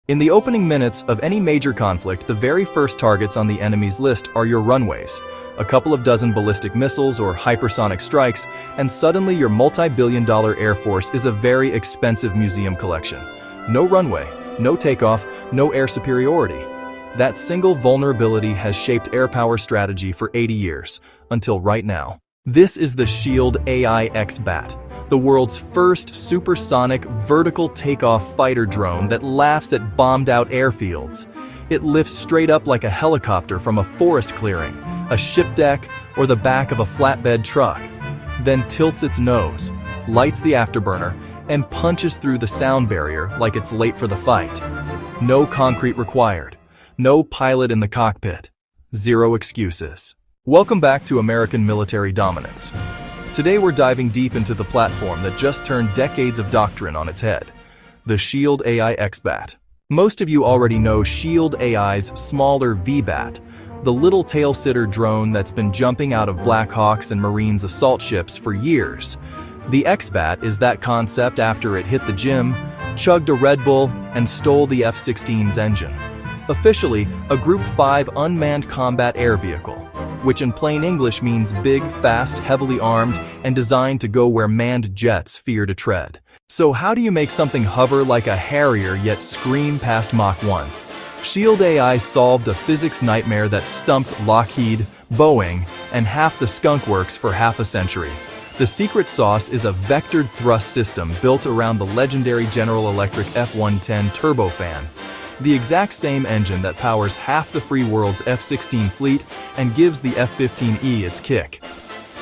In the opening minutes of any major conflict, the very first targets on the enemy's list are your runways. A couple of dozen ballistic missiles or hypersonic strikes, and suddenly your multi-billion-dollar Air Force is a very expensive museum collection. No runway, no takeoff, no air superiority. That single vulnerability has shaped air power strategy for 80 years, until right now. This is the SHIELD AI X-BAT, the world's first supersonic vertical takeoff fighter drone that laughs at bombed-out airfields. It lifts straight up like a helicopter from a forest clearing, a ship deck, or the back of a flatbed truck, then tilts its nose, lights the afterburner, and punches through the sound barrier like it's late for the fight. No concrete required. No pilot in the cockpit. Zero excuses. Welcome back to American Military Dominance. Today we're diving deep into the platform that just turned decades of doctrine on its head, the SHIELD AI X-BAT. Most of you already know SHIELD AI's smaller V-BAT, the little tail-sitter drone that's been jumping out of Black Hawks and Marines assault ships for years. The X-BAT is that concept after it hit the gym, chugged a Red Bull, and stole the F-16's engine. Officially, a Group 5 unmanned combat air vehicle, which in plain English means big, fast, heavily armed, and designed to go where manned jets fear to tread. So how do you make something hover like a Harrier yet scream past Mach 1? SHIELD AI solved a physics nightmare that stumped Lockheed, Boeing, and half the skunk works for half a century. The secret sauce is a vectored thrust system built around the legendary General Electric F-110 turbofan, the exact same engine that powers half the free world's F-16 fleet and gives the F-15E its kick.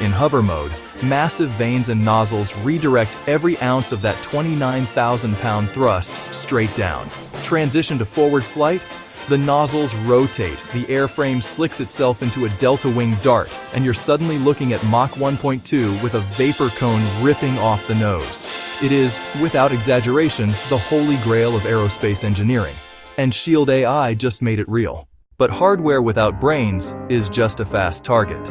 In hover mode, massive vanes and nozzles redirect every ounce of that 29,000-pound thrust straight down. Transition to forward flight, the nozzles rotate, the airframe slicks itself into a delta-wing dart, and you're suddenly looking at Mach 1.2 with a vapor cone ripping off the nose. It is, without exaggeration, the holy grail of aerospace engineering. And SHIELD AI just made it real. But hardware without brains is just a fast target.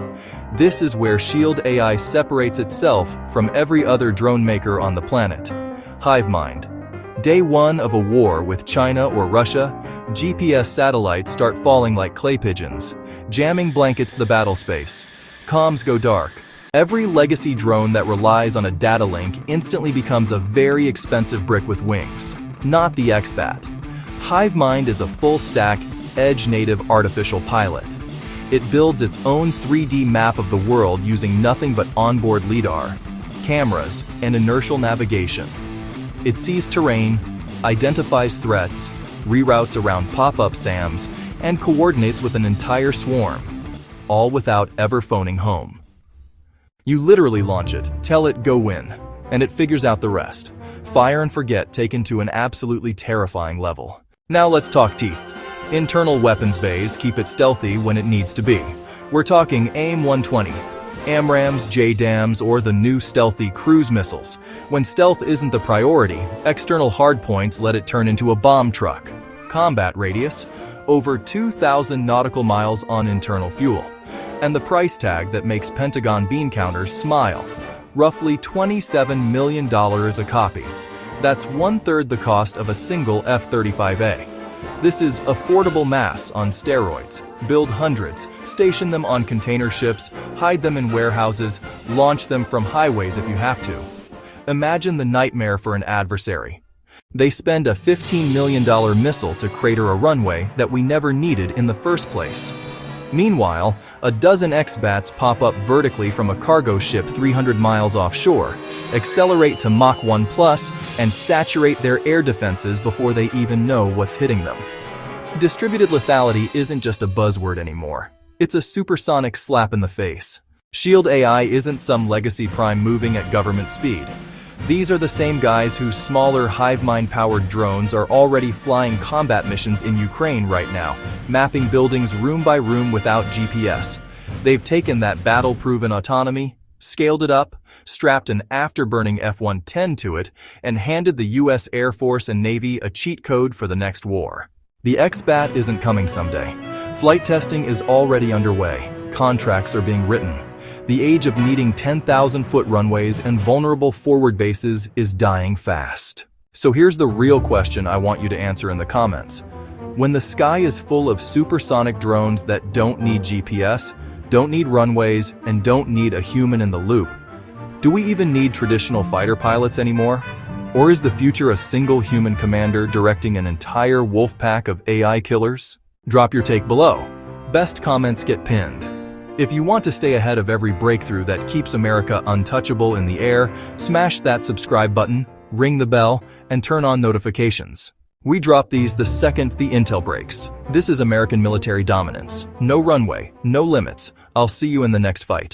This is where SHIELD AI separates itself from every other drone maker on the planet. Hive mind. Day one of a war with China or Russia, GPS satellites start falling like clay pigeons. Jamming blankets the battle space. Comms go dark. Every legacy drone that relies on a data link instantly becomes a very expensive brick with wings. Not the X-BAT. HiveMind is a full-stack, edge-native artificial pilot. It builds its own 3D map of the world using nothing but onboard LiDAR, cameras, and inertial navigation. It sees terrain, identifies threats, reroutes around pop-up SAMs, and coordinates with an entire swarm, all without ever phoning home. You literally launch it, tell it go win, and it figures out the rest. Fire and forget taken to an absolutely terrifying level. Now let's talk teeth. Internal weapons bays keep it stealthy when it needs to be. We're talking AIM-120, AMRAAMs, JDAMs, or the new stealthy cruise missiles. When stealth isn't the priority, external hardpoints let it turn into a bomb truck. Combat radius, over 2,000 nautical miles on internal fuel. And the price tag that makes Pentagon bean counters smile. Roughly $27 million a copy. That's one-third the cost of a single F-35A. This is affordable mass on steroids. Build hundreds, station them on container ships, hide them in warehouses, launch them from highways if you have to. Imagine the nightmare for an adversary. They spend a $15 million missile to crater a runway that we never needed in the first place. Meanwhile, a dozen X-BATs pop up vertically from a cargo ship 300 miles offshore, accelerate to Mach 1+, and saturate their air defenses before they even know what's hitting them. Distributed lethality isn't just a buzzword anymore. It's a supersonic slap in the face. SHIELD AI isn't some legacy prime moving at government speed. These are the same guys whose smaller HiveMind-powered drones are already flying combat missions in Ukraine right now, mapping buildings room by room without GPS. They've taken that battle-proven autonomy, scaled it up, strapped an afterburning F-110 to it, and handed the US Air Force and Navy a cheat code for the next war. The X-BAT isn't coming someday. Flight testing is already underway. Contracts are being written. The age of needing 10,000-foot runways and vulnerable forward bases is dying fast. So here's the real question I want you to answer in the comments. When the sky is full of supersonic drones that don't need GPS, don't need runways, and don't need a human in the loop, do we even need traditional fighter pilots anymore? Or is the future a single human commander directing an entire wolf pack of AI killers? Drop your take below. Best comments get pinned. If you want to stay ahead of every breakthrough that keeps America untouchable in the air, smash that subscribe button, ring the bell, and turn on notifications. We drop these the second the intel breaks. This is American military dominance. No runway, no limits. I'll see you in the next fight.